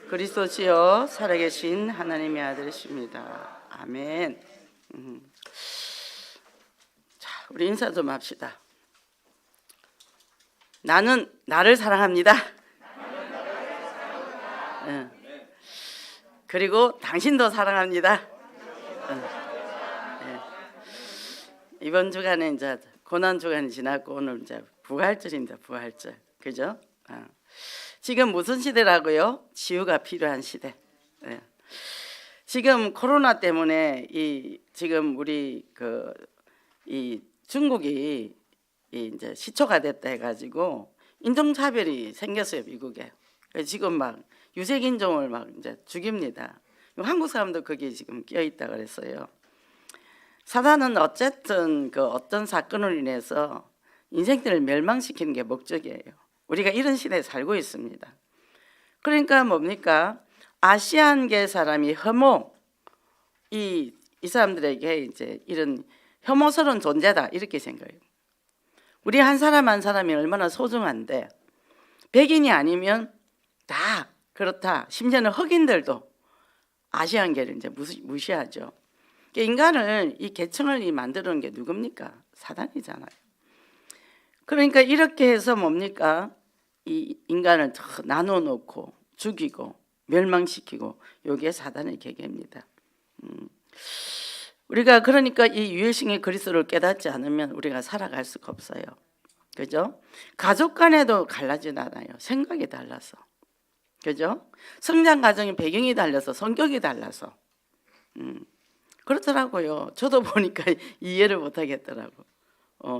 그리스도시여 살아계신 하나님의 아들이십니다. 아멘. 자, 우리 인사 좀 합시다. 나는 나를 사랑합니다. 그리고 당신도 사랑합니다. 이번 주간에 이제 고난 주간이 지났고 오늘 이제 부활절입니다. 부활절, 그죠? 지금 무슨 시대라고요? 치유가 필요한 시대. 지금 코로나 때문에 지금 우리 이 중국이 이제 시초가 됐다 해가지고 인종차별이 생겼어요, 미국에. 지금 막 유색인종을 막 이제 죽입니다. 한국 사람도 거기에 지금 끼어 있다 그랬어요. 사단은 어쨌든 어떤 사건으로 인해서 인생들을 멸망시키는 게 목적이에요. 우리가 이런 시대에 살고 있습니다. 그러니까 뭡니까? 아시안계 사람이 이 사람들에게 이제 이런 혐오스러운 존재다 이렇게 생각해요. 우리 한 사람 한 사람이 얼마나 소중한데 백인이 아니면 다 그렇다. 심지어는 흑인들도 아시안계를 이제 무시하죠. 인간을 이 계층을 만드는 게 누굽니까? 사단이잖아요. 그러니까 이렇게 해서 뭡니까? 이 인간을 더 나눠 놓고 죽이고 멸망시키고 이게 사단의 계계입니다. 우리가 그러니까 이 유일신의 그리스도를 깨닫지 않으면 우리가 살아갈 수가 없어요. 그죠? 가족 간에도 갈라지지 않아요. 생각이 달라서. 그죠? 성장 과정의 배경이 달라서 성격이 달라서. 그렇더라고요. 저도 보니까 이해를 못 하겠더라고.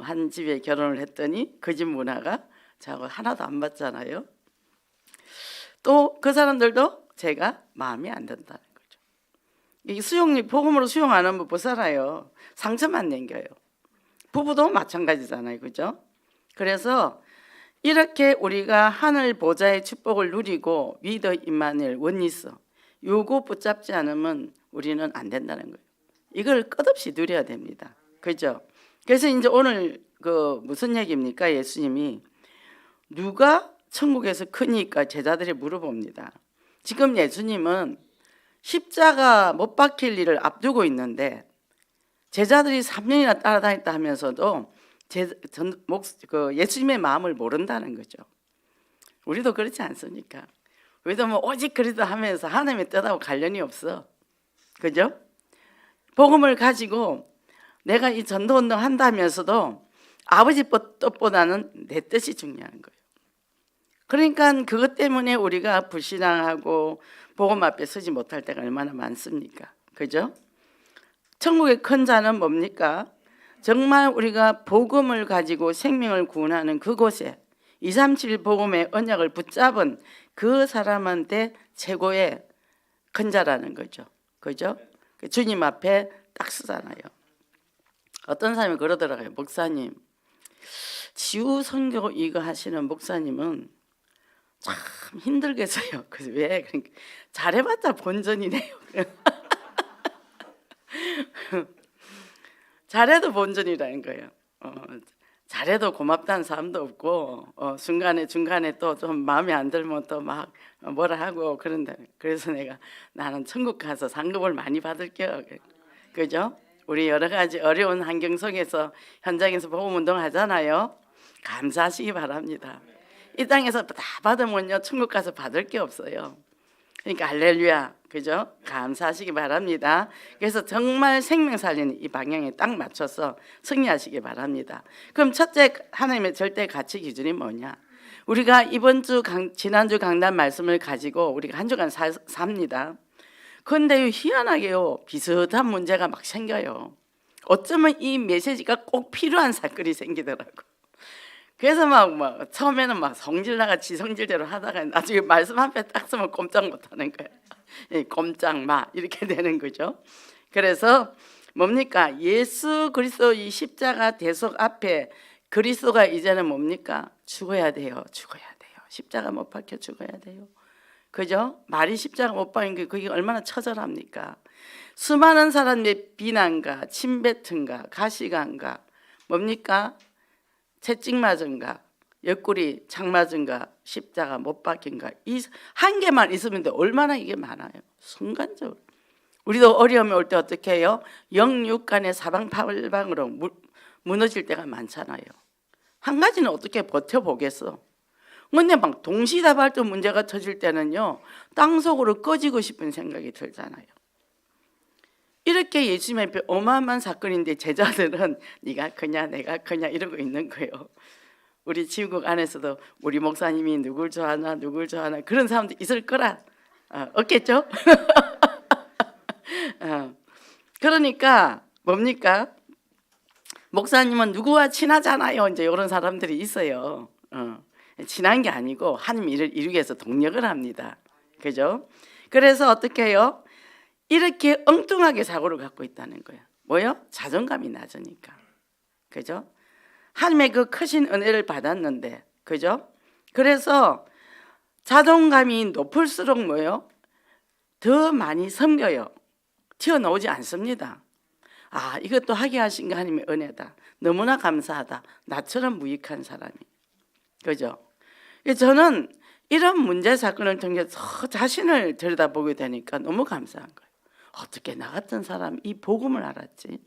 한 집에 결혼을 했더니 그 집 문화가 저하고 하나도 안 맞잖아요. 또 그 사람들도 제가 마음에 안 든다는 거죠. 이 복음으로 수용 안 하면 못 살아요. 상처만 남겨요. 부부도 마찬가지잖아요, 그죠? 그래서 이렇게 우리가 하늘 보좌의 축복을 누리고 위더 임마누엘 원리스 요거 붙잡지 않으면 우리는 안 된다는 거예요. 이걸 끝없이 누려야 됩니다. 그죠? 그래서 이제 오늘 무슨 얘기입니까? 예수님이 누가 천국에서 크니까 제자들이 물어봅니다. 지금 예수님은 십자가 못 박힐 일을 앞두고 있는데 제자들이 3년이나 따라다녔다 하면서도 예수님의 마음을 모른다는 거죠. 우리도 그렇지 않습니까? 우리도 뭐 오직 그리스도 하면서 하나님의 뜻하고 관련이 없어. 그죠? 복음을 가지고 내가 이 전도운동 한다면서도 아버지 뜻보다는 내 뜻이 중요한 거예요. 그러니까 그것 때문에 우리가 불신앙하고 복음 앞에 서지 못할 때가 얼마나 많습니까? 그죠? 천국의 큰 자는 뭡니까? 정말 우리가 복음을 가지고 생명을 구원하는 그곳에 237 복음의 언약을 붙잡은 그 사람한테 최고의 큰 자라는 거죠. 그죠? 주님 앞에 딱 서잖아요. 어떤 사람이 그러더라고요. 목사님, 지우 선교 이거 하시는 목사님은 참 힘들겠어요. 그래서 왜? 그러니까 잘해봤자 본전이네요. 잘해도 본전이라는 거예요. 잘해도 고맙다는 사람도 없고 중간에 또 좀 마음에 안 들면 또 막 뭐라 하고 그런다. 그래서 나는 천국 가서 상급을 많이 받을게요. 그죠? 우리 여러 가지 어려운 환경 속에서 현장에서 복음 운동 하잖아요. 감사하시기 바랍니다. 이 땅에서 다 받으면요 천국 가서 받을 게 없어요. 그러니까 할렐루야, 그죠? 감사하시기 바랍니다. 그래서 정말 생명 살리는 이 방향에 딱 맞춰서 승리하시기 바랍니다. 그럼 첫째 하나님의 절대 가치 기준이 뭐냐? 우리가 지난주 강단 말씀을 가지고 우리가 한 주간 삽니다. 그런데 희한하게요 비슷한 문제가 막 생겨요. 어쩌면 이 메시지가 꼭 필요한 사건이 생기더라고. 그래서 막 처음에는 막 성질나가 지성질대로 하다가 나중에 말씀 한 편 딱 쓰면 꼼짝 못하는 거예요. 꼼짝 마 이렇게 되는 거죠. 그래서 뭡니까? 예수 그리스도 이 십자가 대속 앞에 그리스도가 이제는 뭡니까? 죽어야 돼요. 십자가 못 박혀 죽어야 돼요. 그죠? 말이 십자가 못 박힌 게 그게 얼마나 처절합니까? 수많은 사람의 비난과 침뱉음과 가시관과 뭡니까? 채찍 맞은가 옆구리 창 맞은가 십자가 못 박힌가 이 한 개만 있으면 돼. 얼마나 이게 많아요. 순간적으로. 우리도 어려움이 올 때 어떻게 해요? 영육간의 사방팔방으로 무너질 때가 많잖아요. 한 가지는 어떻게 버텨보겠어. 근데 막 동시다발적 문제가 터질 때는요, 땅속으로 꺼지고 싶은 생각이 들잖아요. 이렇게 예수님 앞에 어마어마한 사건인데 제자들은 네가 크냐 내가 크냐 이러고 있는 거예요. 우리 지구국 안에서도 우리 목사님이 누굴 좋아하나 누굴 좋아하나 그런 사람도 있을 거라 없겠죠? 그러니까 뭡니까? 목사님은 누구와 친하잖아요. 이제 이런 사람들이 있어요. 친한 게 아니고 하나님 일을 이루기 위해서 동력을 합니다. 그죠? 그래서 어떻게 해요? 이렇게 엉뚱하게 사고를 갖고 있다는 거예요. 뭐요? 자존감이 낮으니까. 그죠? 하나님의 그 크신 은혜를 받았는데, 그죠? 그래서 자존감이 높을수록 뭐요? 더 많이 섬겨요. 튀어나오지 않습니다. 아, 이것도 하게 하신 게 하나님의 은혜다. 너무나 감사하다. 나처럼 무익한 사람이. 그죠? 저는 이런 문제 사건을 통해서 자신을 들여다보게 되니까 너무 감사한 거예요. 어떻게 나 같은 사람이 이 복음을 알았지?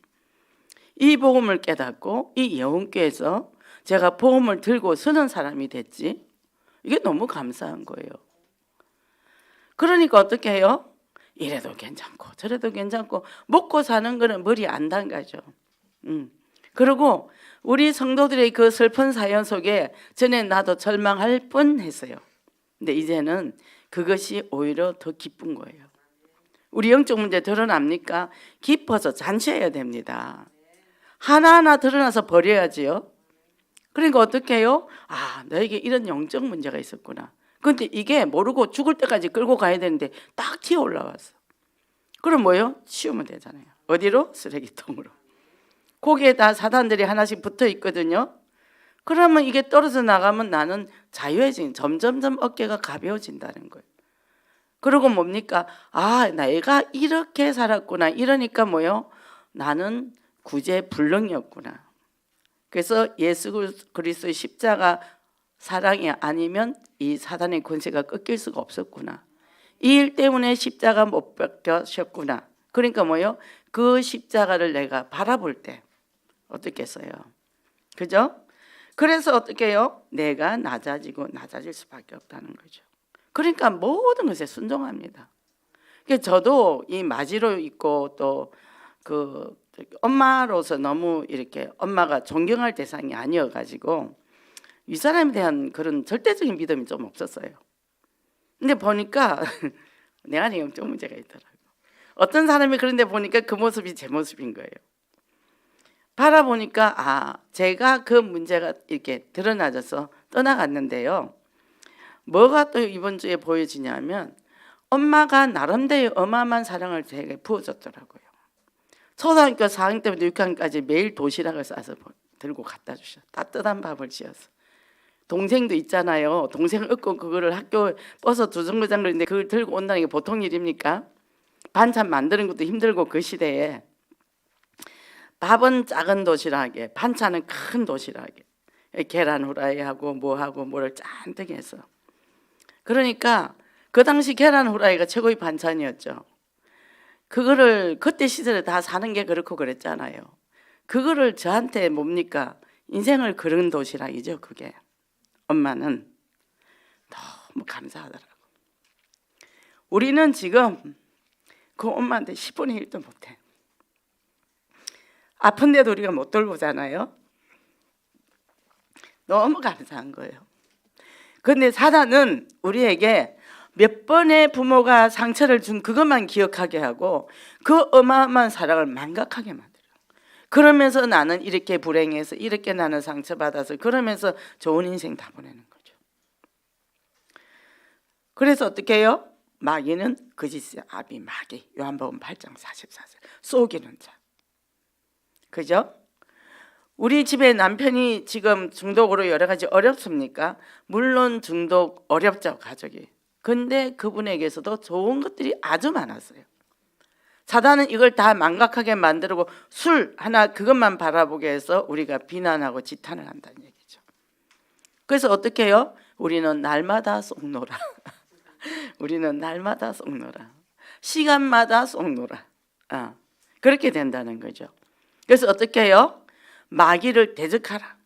이 복음을 깨닫고 이 영혼교회에서 제가 복음을 들고 서는 사람이 됐지? 이게 너무 감사한 거예요. 그러니까 어떻게 해요? 이래도 괜찮고 저래도 괜찮고 먹고 사는 거는 머리 안 담가죠. 그리고 우리 성도들의 그 슬픈 사연 속에 전에 나도 절망할 뻔했어요. 근데 이제는 그것이 오히려 더 기쁜 거예요. 우리 영적 문제 드러납니까? 깊어서 잔치해야 됩니다. 하나하나 드러나서 버려야지요. 그러니까 어떻게 해요? 아, 너에게 이런 영적 문제가 있었구나. 근데 이게 모르고 죽을 때까지 끌고 가야 되는데 딱 튀어 올라왔어. 그럼 뭐예요? 치우면 되잖아요. 어디로? 쓰레기통으로. 거기에 다 사단들이 하나씩 붙어 있거든요. 그러면 이게 떨어져 나가면 나는 자유해진, 점점점 어깨가 가벼워진다는 거예요. 그리고 뭡니까? 아, 내가 이렇게 살았구나. 이러니까 뭐요? 나는 구제불능이었구나. 그래서 예수 그리스도의 십자가 사랑이 아니면 이 사단의 권세가 꺾일 수가 없었구나. 이 일 때문에 십자가 못 박혀셨구나. 그러니까 뭐요? 그 십자가를 내가 바라볼 때 어떻겠어요? 그죠? 그래서 어떻게 해요? 내가 낮아지고 낮아질 수밖에 없다는 거죠. 그러니까 모든 것에 순종합니다. 저도 이 마지로 있고 또 그 엄마로서 너무 이렇게 엄마가 존경할 대상이 아니어가지고 이 사람에 대한 그런 절대적인 믿음이 좀 없었어요. 근데 보니까 내 안에 영적 문제가 있더라고요. 어떤 사람이 그런데 보니까 그 모습이 제 모습인 거예요. 바라보니까 아, 제가 그 문제가 이렇게 드러나져서 떠나갔는데요. 뭐가 또 이번 주에 보여지냐면 엄마가 나름대로 어마어마한 사랑을 제게 부어줬더라고요. 초등학교 4학년 때부터 6학년까지 매일 도시락을 싸서 들고 갖다 주셔. 따뜻한 밥을 지어서. 동생도 있잖아요. 동생을 얻고 그거를 학교 버스 두 정거장 걸리는데 그걸 들고 온다는 게 보통 일입니까? 반찬 만드는 것도 힘들고 그 시대에 밥은 작은 도시락에 반찬은 큰 도시락에 계란 후라이하고 뭐하고 뭐를 잔뜩 해서 그러니까 그 당시 계란 후라이가 최고의 반찬이었죠. 그거를 그때 시절에 다 사는 게 그렇고 그랬잖아요. 그거를 저한테 뭡니까? 인생을 그런 도시락이죠. 그게 엄마는 너무 감사하더라고. 우리는 지금 그 엄마한테 10분의 1도 못해. 아픈데도 우리가 못 돌보잖아요. 너무 감사한 거예요. 그런데 사단은 우리에게 몇 번의 부모가 상처를 준 그것만 기억하게 하고 그 어마어마한 사랑을 망각하게 만들어요. 그러면서 나는 이렇게 불행해서 이렇게 나는 상처받아서 그러면서 좋은 인생 다 보내는 거죠. 그래서 어떻게 해요? 마귀는 거짓의 아비 마귀. 요한복음 8장 44절 속이는 자. 그죠? 우리 집에 남편이 지금 중독으로 여러 가지 어렵습니까? 물론 중독 어렵죠, 가족이. 근데 그분에게서도 좋은 것들이 아주 많았어요. 사단은 이걸 다 망각하게 만들고 술 하나 그것만 바라보게 해서 우리가 비난하고 지탄을 한다는 얘기죠. 그래서 어떻게 해요? 우리는 날마다 쏙놀아. 우리는 날마다 쏙놀아. 시간마다 쏙놀아. 그렇게 된다는 거죠. 그래서 어떻게 해요? 마귀를 대적하라.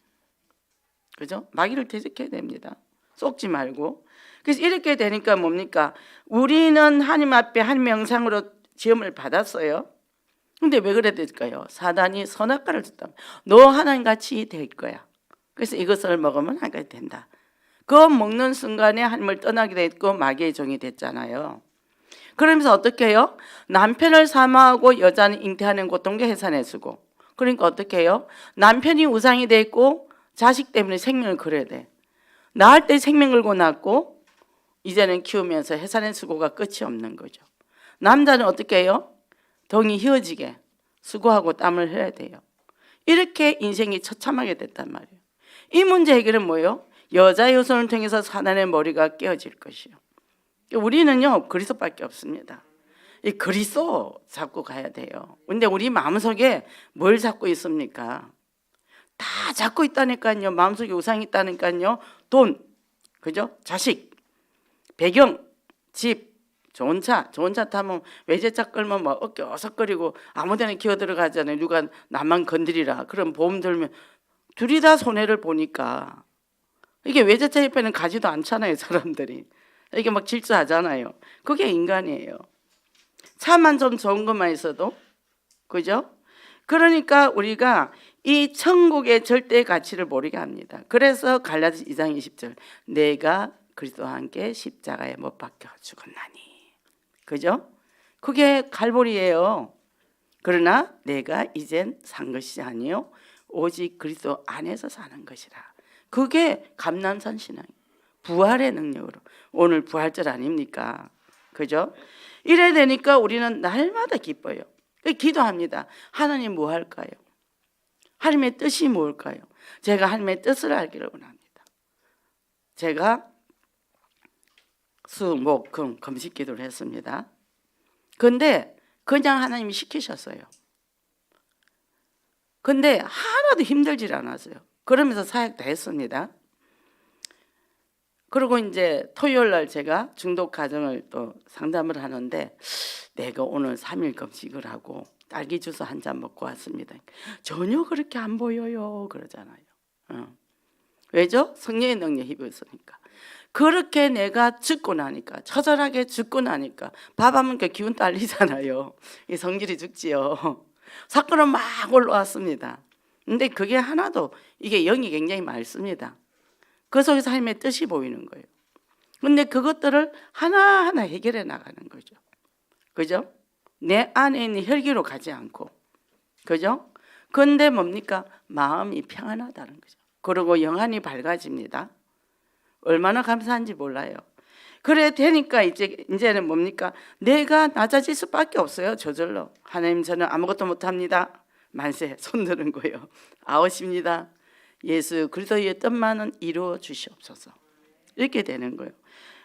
그죠? 마귀를 대적해야 됩니다. 속지 말고. 그래서 이렇게 되니까 뭡니까? 우리는 하나님 앞에 한 명상으로 지음을 받았어요. 근데 왜 그래 될까요? 사단이 선악과를 줬다. 너 하나님같이 될 거야. 그래서 이것을 먹으면 하나님같이 된다. 그거 먹는 순간에 하나님을 떠나게 됐고 마귀의 종이 됐잖아요. 그러면서 어떻게 해요? 남편을 사모하고 여자는 잉태하는 고통과 해산해 주고. 그러니까 어떻게 해요? 남편이 우상이 됐고 자식 때문에 생명을 걸어야 돼. 낳을 때 생명 걸고 낳고 이제는 키우면서 해산의 수고가 끝이 없는 거죠. 남자는 어떻게 해요? 동이 휘어지게 수고하고 땀을 흘려야 돼요. 이렇게 인생이 처참하게 됐단 말이에요. 이 문제 해결은 뭐예요? 여자의 후손을 통해서 사단의 머리가 깨어질 것이요. 우리는요 그리스도밖에 없습니다. 이 그리스도 잡고 가야 돼요. 근데 우리 마음속에 뭘 잡고 있습니까? 다 잡고 있다니까요. 마음속에 우상이 있다니까요. 돈, 그죠? 자식, 배경, 집, 좋은 차 타면 외제차 끌면 막 어깨 어석거리고 아무데나 기어 들어가잖아요. 누가 나만 건드리라. 그럼 보험 들면 둘이 다 손해를 보니까 이게 외제차 옆에는 가지도 않잖아요. 사람들이. 이게 막 질주하잖아요. 그게 인간이에요. 차만 좀 좋은 것만 있어도, 그죠? 그러니까 우리가 이 천국의 절대 가치를 모르게 합니다. 그래서 갈라디아 2장 20절 내가 그리스도와 함께 십자가에 못 박혀 죽었나니, 그죠? 그게 갈보리예요. 그러나 내가 이젠 산 것이 아니요 오직 그리스도 안에서 사는 것이라. 그게 감람산 신앙이에요. 부활의 능력으로. 오늘 부활절 아닙니까? 그죠? 이래 되니까 우리는 날마다 기뻐요. 기도합니다. 하나님 뭐 할까요? 하나님의 뜻이 뭘까요? 제가 하나님의 뜻을 알기를 원합니다. 제가 수, 목, 금, 금식 기도를 했습니다. 근데 그냥 하나님이 시키셨어요. 근데 하나도 힘들질 않았어요. 그러면서 사역 다 했습니다. 그리고 이제 토요일 날 제가 중독 가정을 또 상담을 하는데 내가 오늘 3일 금식을 하고 딸기 주스 한 잔 먹고 왔습니다. 전혀 그렇게 안 보여요. 그러잖아요. 왜죠? 성령의 능력이 입었으니까. 그렇게 내가 죽고 나니까, 처절하게 죽고 나니까 밥 안 먹으니까 기운 딸리잖아요. 이 성질이 죽지요. 사건은 막 올라왔습니다. 근데 그게 하나도, 이게 영이 굉장히 많습니다. 그 속에서 하나님의 뜻이 보이는 거예요. 근데 그것들을 하나하나 해결해 나가는 거죠. 그죠? 내 안에 있는 혈기로 가지 않고, 그죠? 근데 뭡니까? 마음이 평안하다는 거죠. 그리고 영안이 밝아집니다. 얼마나 감사한지 몰라요. 그래 되니까 이제는 뭡니까? 내가 낮아질 수밖에 없어요. 저절로. 하나님 저는 아무것도 못합니다. 만세 손 드는 거예요. 아웃입니다. 예수 그리스도의 뜻만은 이루어 주시옵소서. 이렇게 되는 거예요.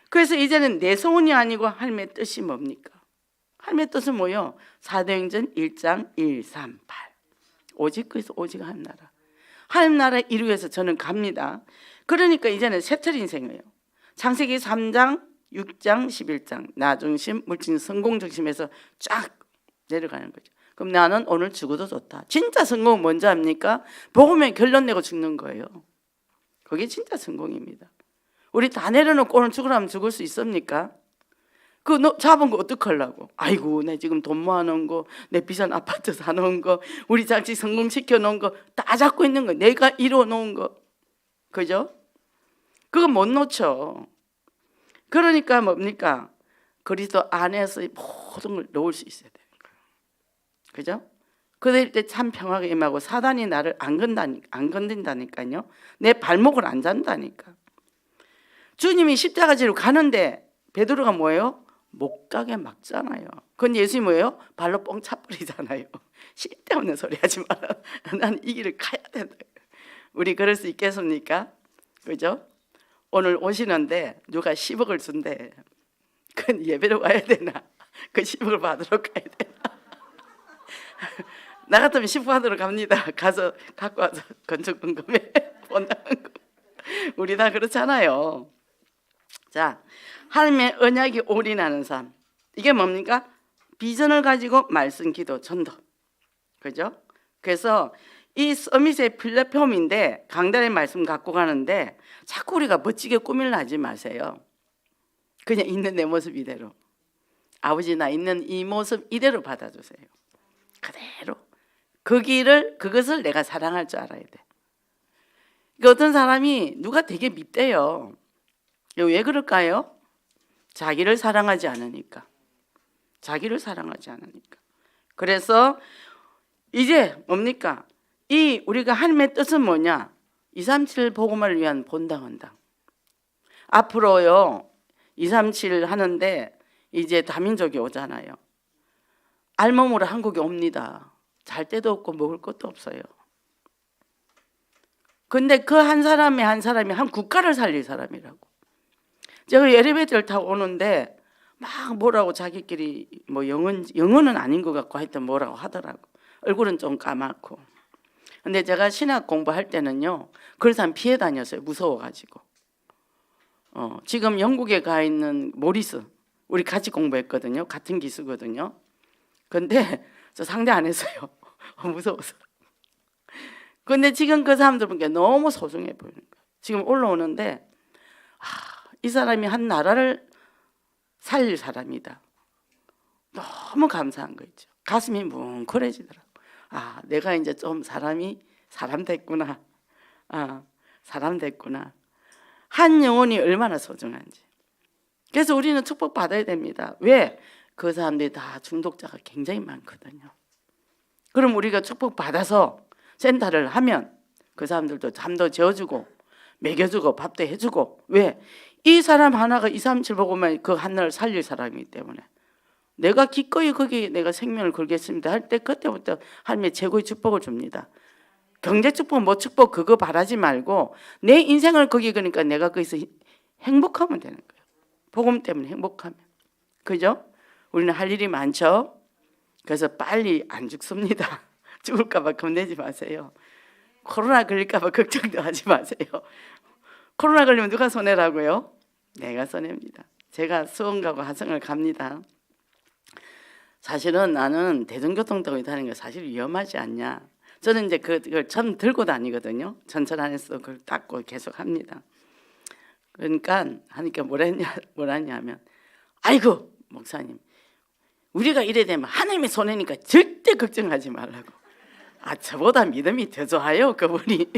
그래서 이제는 내 소원이 아니고 하나님의 뜻이 뭡니까? 하나님의 뜻은 뭐예요? 사도행전 1장 1, 3, 8 오직 그리스도 오직 하나님 나라. 하나님 나라 이루기 위해서 저는 갑니다. 그러니까 이제는 새틀 인생이에요. 창세기 3장 6장 11장 나중심 물질 성공 중심에서 쫙 내려가는 거죠. 그럼 나는 오늘 죽어도 좋다. 진짜 성공은 뭔지 압니까? 복음에 결론 내고 죽는 거예요. 그게 진짜 성공입니다. 우리 다 내려놓고 오늘 죽으라면 죽을 수 있습니까? 그 잡은 거 어떡하려고? 아이고 내 지금 돈 모아놓은 거, 내 비싼 아파트 사놓은 거, 우리 자식 성공시켜 놓은 거 다 잡고 있는 거, 내가 이루어 놓은 거, 그죠? 그거 못 놓쳐. 그러니까 뭡니까? 그리스도 안에서 모든 걸 놓을 수 있어야 돼요. 그죠? 그럴 때 참 평화가 임하고 사단이 나를 안 건든다니까요. 내 발목을 안 잔다니까. 주님이 십자가지로 가는데 베드로가 뭐예요? 못 가게 막잖아요. 그건 예수님이 뭐예요? 발로 뻥 차버리잖아요. 쓸데없는 소리 하지 마라. 나는 이 길을 가야 된다. 우리 그럴 수 있겠습니까? 그죠? 오늘 오시는데 누가 10억을 준대. 그건 예배로 가야 되나? 그 10억을 받으러 가야 되나? 나 같으면 10억 받으러 갑니다. 가서 갖고 와서 건축 등급에 본다는 거. 우리 다 그렇잖아요. 자, 하나님의 언약이 올인하는 삶. 이게 뭡니까? 비전을 가지고 말씀, 기도, 전도. 그죠? 그래서 이 서밋의 플랫폼인데 강단의 말씀 갖고 가는데 자꾸 우리가 멋지게 꾸밀려 하지 마세요. 그냥 있는 내 모습 이대로. 아버지 나 있는 이 모습 이대로 받아주세요. 그대로. 그것을 내가 사랑할 줄 알아야 돼. 그러니까 어떤 사람이 누가 되게 밉대요. 왜 그럴까요? 자기를 사랑하지 않으니까. 자기를 사랑하지 않으니까. 그래서 이제 뭡니까? 이 우리가 하나님의 뜻은 뭐냐? 237 복음을 위한 본당헌당. 앞으로요 237 하는데 이제 다민족이 오잖아요. 알몸으로 한국에 옵니다. 잘 데도 없고 먹을 것도 없어요. 근데 그 한 사람이 한 국가를 살릴 사람이라고. 제가 엘리베이터를 타고 오는데 막 뭐라고 자기끼리 뭐 영어는 아닌 것 같고 하여튼 뭐라고 하더라고. 얼굴은 좀 까맣고. 근데 제가 신학 공부할 때는요 그런 사람 피해 다녔어요. 무서워가지고. 지금 영국에 가 있는 모리스 우리 같이 공부했거든요. 같은 기수거든요. 근데 저 상대 안 했어요. 무서워서. 근데 지금 그 사람들 보니까 너무 소중해 보이는 거예요. 지금 올라오는데 이 사람이 한 나라를 살릴 사람이다. 너무 감사한 거 있죠. 가슴이 뭉클해지더라고. 내가 이제 좀 사람 됐구나. 사람 됐구나. 한 영혼이 얼마나 소중한지. 그래서 우리는 축복 받아야 됩니다. 왜? 그 사람들이 다 중독자가 굉장히 많거든요. 그럼 우리가 축복 받아서 센터를 하면 그 사람들도 잠도 재워주고 먹여주고 밥도 해주고. 왜? 이 사람 하나가 237 보고만 그 하나를 살릴 사람이기 때문에 내가 기꺼이 거기에 내가 생명을 걸겠습니다 할 때 그때부터 하나님의 최고의 축복을 줍니다. 경제 축복 뭐 축복 그거 바라지 말고 내 인생을 거기 그러니까 내가 거기서 행복하면 되는 거예요. 복음 때문에 행복하면. 그죠? 우리는 할 일이 많죠. 그래서 빨리 안 죽습니다. 죽을까 봐 겁내지 마세요. 코로나 걸릴까 봐 걱정도 하지 마세요. 코로나 걸리면 누가 손해라고요? 내가 손해입니다. 제가 수원 가고 화성을 갑니다. 사실은 나는 대중교통 타고 다니는 게 사실 위험하지 않냐. 저는 이제 그걸 전 들고 다니거든요. 전철 안에서도 그걸 닦고 계속 합니다. 그러니까 하니까 뭐라냐면 아이고 목사님 우리가 이래 되면 하나님의 손해니까 절대 걱정하지 말라고. 저보다 믿음이 더 좋아요 그분이.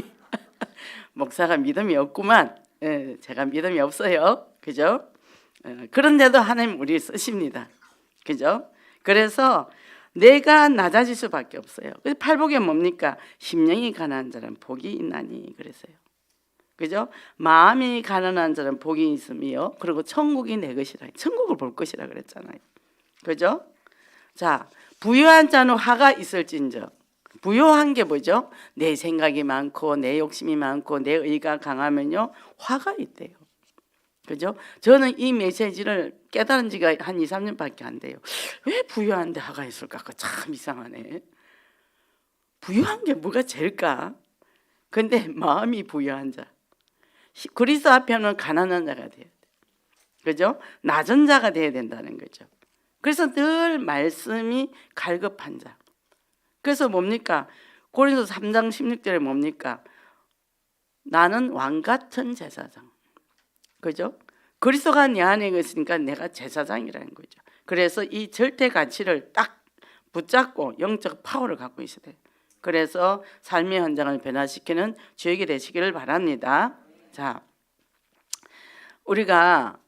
목사가 믿음이 없구만. 제가 믿음이 없어요. 그죠? 그런데도 하나님 우리를 쓰십니다. 그죠? 그래서 내가 낮아질 수밖에 없어요. 그래서 팔복에 뭡니까? 심령이 가난한 자는 복이 있나니 그랬어요. 그죠? 마음이 가난한 자는 복이 있으며 그리고 천국이 내 것이라. 천국을 볼 것이라 그랬잖아요. 그죠? 자, 부유한 자는 화가 있을진저. 부유한 게 뭐죠? 내 생각이 많고 내 욕심이 많고 내 의가 강하면요 화가 있대요. 그죠? 저는 이 메시지를 깨달은 지가 한 2, 3년밖에 안 돼요. 왜 부유한데 화가 있을까? 참 이상하네. 부유한 게 뭐가 제일까? 근데 마음이 부유한 자. 그리스도 앞에는 가난한 자가 돼야 돼. 그죠? 낮은 자가 돼야 된다는 거죠. 그래서 늘 말씀이 갈급한 자. 그래서 뭡니까? 고린도서 3장 16절에 뭡니까? 나는 왕 같은 제사장. 그죠? 그리스도가 내 안에 있으니까 내가 제사장이라는 거죠. 그래서 이 절대 가치를 딱 붙잡고 영적 파워를 갖고 있어야 돼요. 그래서 삶의 현장을 변화시키는 주역이 되시기를 바랍니다. 자, 우리가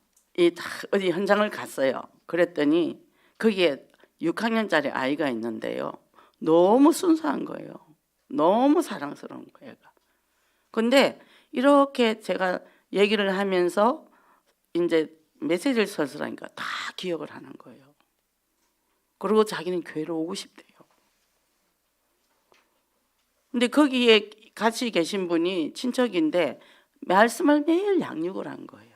어디 현장을 갔어요. 그랬더니 거기에 6학년짜리 아이가 있는데요. 너무 순수한 거예요. 너무 사랑스러운 거예요. 근데 이렇게 제가 얘기를 하면서 이제 메시지를 설설하니까 다 기억을 하는 거예요. 그리고 자기는 교회로 오고 싶대요. 근데 거기에 같이 계신 분이 친척인데 말씀을 매일 양육을 한 거예요.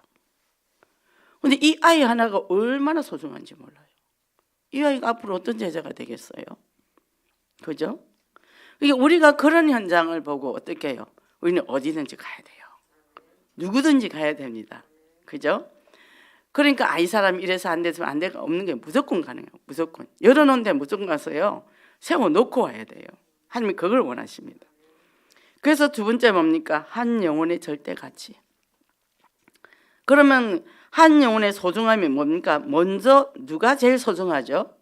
근데 이 아이 하나가 얼마나 소중한지 몰라요. 이 아이가 앞으로 어떤 제자가 되겠어요? 그죠? 그러니까 우리가 그런 현장을 보고 어떻게 해요? 우리는 어디든지 가야 돼요. 누구든지 가야 됩니다. 그죠? 그러니까 이 사람 이래서 안 돼서 안 돼가 없는 게 무조건 가능해요. 무조건 열어놓은 데 무조건 가서요 세워놓고 와야 돼요. 하나님이 그걸 원하십니다. 그래서 두 번째 뭡니까? 한 영혼의 절대 가치. 그러면 한 영혼의 소중함이 뭡니까? 먼저 누가 제일 소중하죠?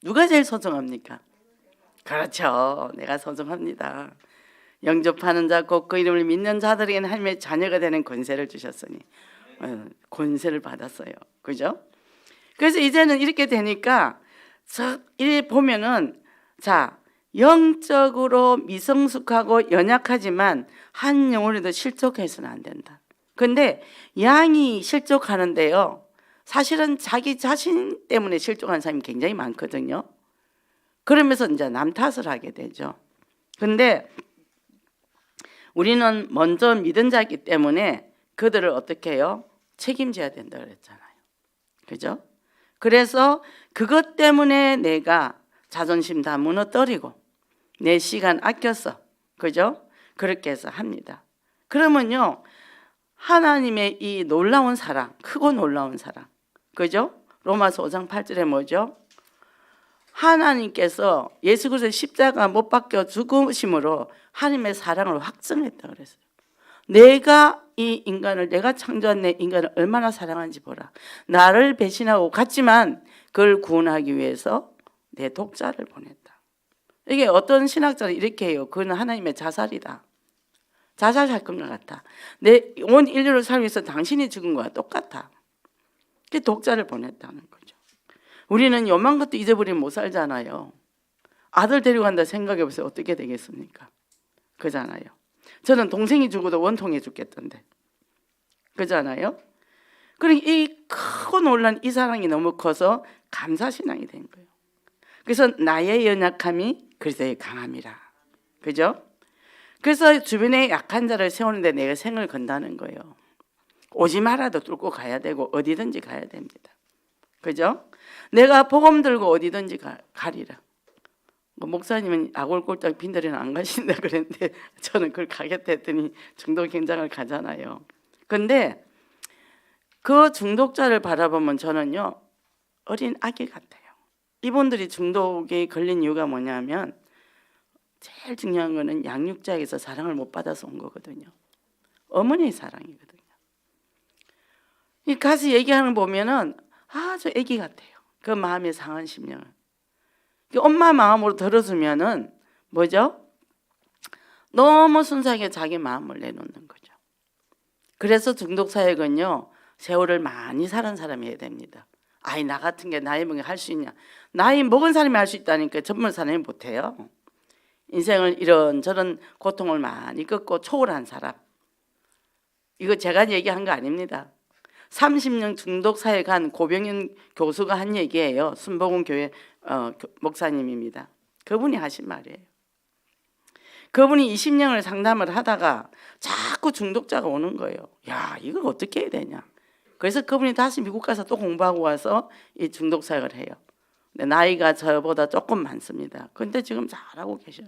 누가 제일 소중합니까? 그렇죠. 내가 소중합니다. 영접하는 자 곧 그 이름을 믿는 자들에게는 하나님의 자녀가 되는 권세를 주셨으니 권세를 받았어요. 그죠? 그래서 이제는 이렇게 되니까 이 보면은 자 영적으로 미성숙하고 연약하지만 한 영혼에도 실족해서는 안 된다. 근데 양이 실족하는데요 사실은 자기 자신 때문에 실족한 사람이 굉장히 많거든요. 그러면서 이제 남 탓을 하게 되죠. 근데 우리는 먼저 믿은 자이기 때문에 그들을 어떻게 해요? 책임져야 된다 그랬잖아요. 그죠? 그래서 그것 때문에 내가 자존심 다 무너뜨리고 내 시간 아껴서 그죠? 그렇게 해서 합니다. 그러면요 하나님의 이 놀라운 사랑, 크고 놀라운 사랑, 그죠? 로마서 5장 8절에 뭐죠? 하나님께서 예수 그리스도의 십자가 못 박혀 죽으심으로 하나님의 사랑을 확증했다 그랬어요. 내가 이 인간을, 내가 창조한 내 인간을 얼마나 사랑한지 보라. 나를 배신하고 갔지만 그걸 구원하기 위해서 내 독자를 보냈다. 이게 어떤 신학자는 이렇게 해요. 그건 하나님의 자살이다. 자살 사건과 같다. 내 온 인류를 살기 위해서 당신이 죽은 거와 똑같아. 그 독자를 보냈다는 거죠. 우리는 요만 것도 잊어버리면 못 살잖아요. 아들 데리고 간다 생각해 보세요. 어떻게 되겠습니까? 그잖아요. 저는 동생이 죽어도 원통해 죽겠던데. 그잖아요. 그러니까 이 크고 놀란 이 사랑이 너무 커서 감사신앙이 된 거예요. 그래서 나의 연약함이 그리스도의 강함이라. 그죠? 그래서 주변에 약한 자를 세우는데 내가 생을 건다는 거예요. 오지 마라도 뚫고 가야 되고 어디든지 가야 됩니다. 그죠? 내가 복음 들고 어디든지 가리라. 목사님은 아골골짝 빈들이는 안 가신다 그랬는데 저는 그걸 가겠다 했더니 중독 현장을 가잖아요. 근데 그 중독자를 바라보면 저는요 어린 아기 같아요. 이분들이 중독에 걸린 이유가 뭐냐면 제일 중요한 거는 양육자에게서 사랑을 못 받아서 온 거거든요. 어머니의 사랑이거든요. 이 가서 얘기하는 거 보면은 아주 아기 같아요. 그 마음의 상한 심령을. 엄마 마음으로 들어주면은 뭐죠? 너무 순수하게 자기 마음을 내놓는 거죠. 그래서 중독 사역은요 세월을 많이 살은 사람이 해야 됩니다. 아이 나 같은 게 나이 먹게 할 수 있냐? 나이 먹은 사람이 할 수 있다니까 젊은 사람이 못해요. 인생을 이런저런 고통을 많이 겪고 초월한 사람. 이거 제가 얘기한 거 아닙니다. 30년 중독 사역한 고병현 교수가 한 얘기예요. 순복음 교회 목사님입니다. 그분이 하신 말이에요. 그분이 20년을 상담을 하다가 자꾸 중독자가 오는 거예요. 야, 이걸 어떻게 해야 되냐. 그래서 그분이 다시 미국 가서 또 공부하고 와서 이 중독 사역을 해요. 근데 나이가 저보다 조금 많습니다. 근데 지금 잘하고 계셔요.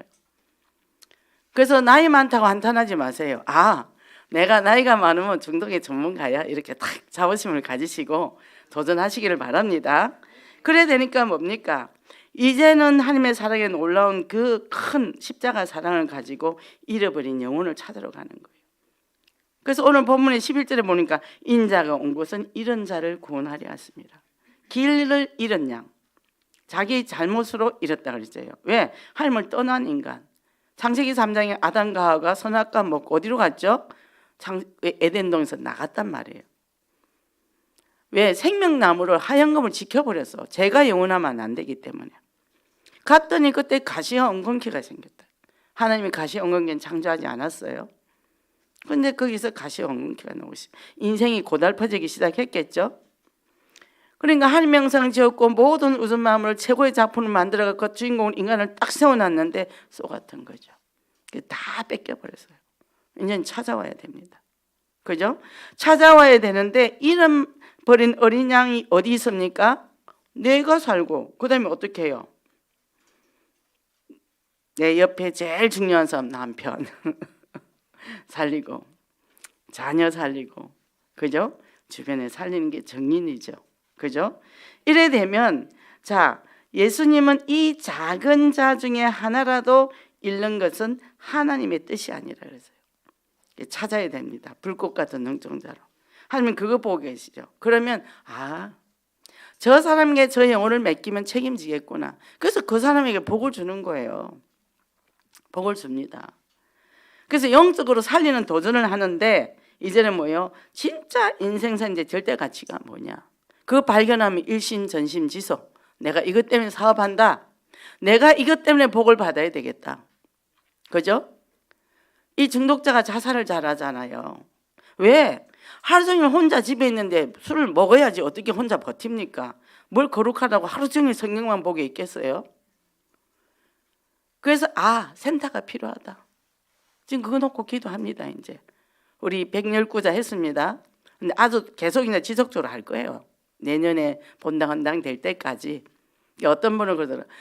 그래서 나이 많다고 한탄하지 마세요. 아, 내가 나이가 많으면 중독의 전문가야. 이렇게 딱 자부심을 가지시고 도전하시기를 바랍니다. 그래야 되니까 뭡니까? 이제는 하나님의 사랑에 놀라운 그 큰 십자가 사랑을 가지고 잃어버린 영혼을 찾으러 가는 거예요. 그래서 오늘 본문의 11절에 보니까 인자가 온 곳은 잃은 자를 구원하려 왔습니다. 길을 잃은 양. 자기 잘못으로 잃었다 그랬어요. 왜? 하나님을 떠난 인간. 창세기 3장에 아담과 하와가 선악과 먹고 어디로 갔죠? 에덴동에서 나갔단 말이에요. 왜? 생명나무를 하얀 검을 지켜버렸어. 죄가 영원하면 안 되기 때문에. 갔더니 그때 가시와 엉겅퀴가 생겼다. 하나님이 가시와 엉겅퀴는 창조하지 않았어요. 근데 거기서 가시와 엉겅퀴가 나오시. 인생이 고달퍼지기 시작했겠죠. 그러니까 하나님 형상 지었고 모든 우주 마음을 최고의 작품을 만들어서 그 주인공을 인간을 딱 세워놨는데 쏘같은 거죠. 다 뺏겨버렸어요. 이제는 찾아와야 됩니다. 그죠? 찾아와야 되는데 잃어버린 어린 양이 어디 있습니까? 내가 살고 그 다음에 어떻게 해요? 내 옆에 제일 중요한 사람 남편 살리고 자녀 살리고, 그죠? 주변에 살리는 게 정인이죠. 그죠? 이래 되면 자, 예수님은 이 작은 자 중에 하나라도 잃는 것은 하나님의 뜻이 아니라 그랬어요. 찾아야 됩니다. 불꽃 같은 능종자로. 하나님 그거 보고 계시죠. 그러면 저 사람에게 저 영혼을 맡기면 책임지겠구나. 그래서 그 사람에게 복을 주는 거예요. 복을 줍니다. 그래서 영적으로 살리는 도전을 하는데 이제는 뭐예요? 진짜 인생사 이제 절대 가치가 뭐냐? 그 발견하면 일심전심지소. 내가 이것 때문에 사업한다. 내가 이것 때문에 복을 받아야 되겠다. 그죠? 이 중독자가 자살을 잘하잖아요. 왜? 하루 종일 혼자 집에 있는데 술을 먹어야지 어떻게 혼자 버팁니까? 뭘 거룩하다고 하루 종일 성경만 보게 있겠어요? 그래서 센터가 필요하다. 지금 그거 놓고 기도합니다. 이제 우리 119자 했습니다. 근데 아주 계속 이제 지속적으로 할 거예요. 내년에 본당헌당 될 때까지. 어떤 분은 그러더라고요.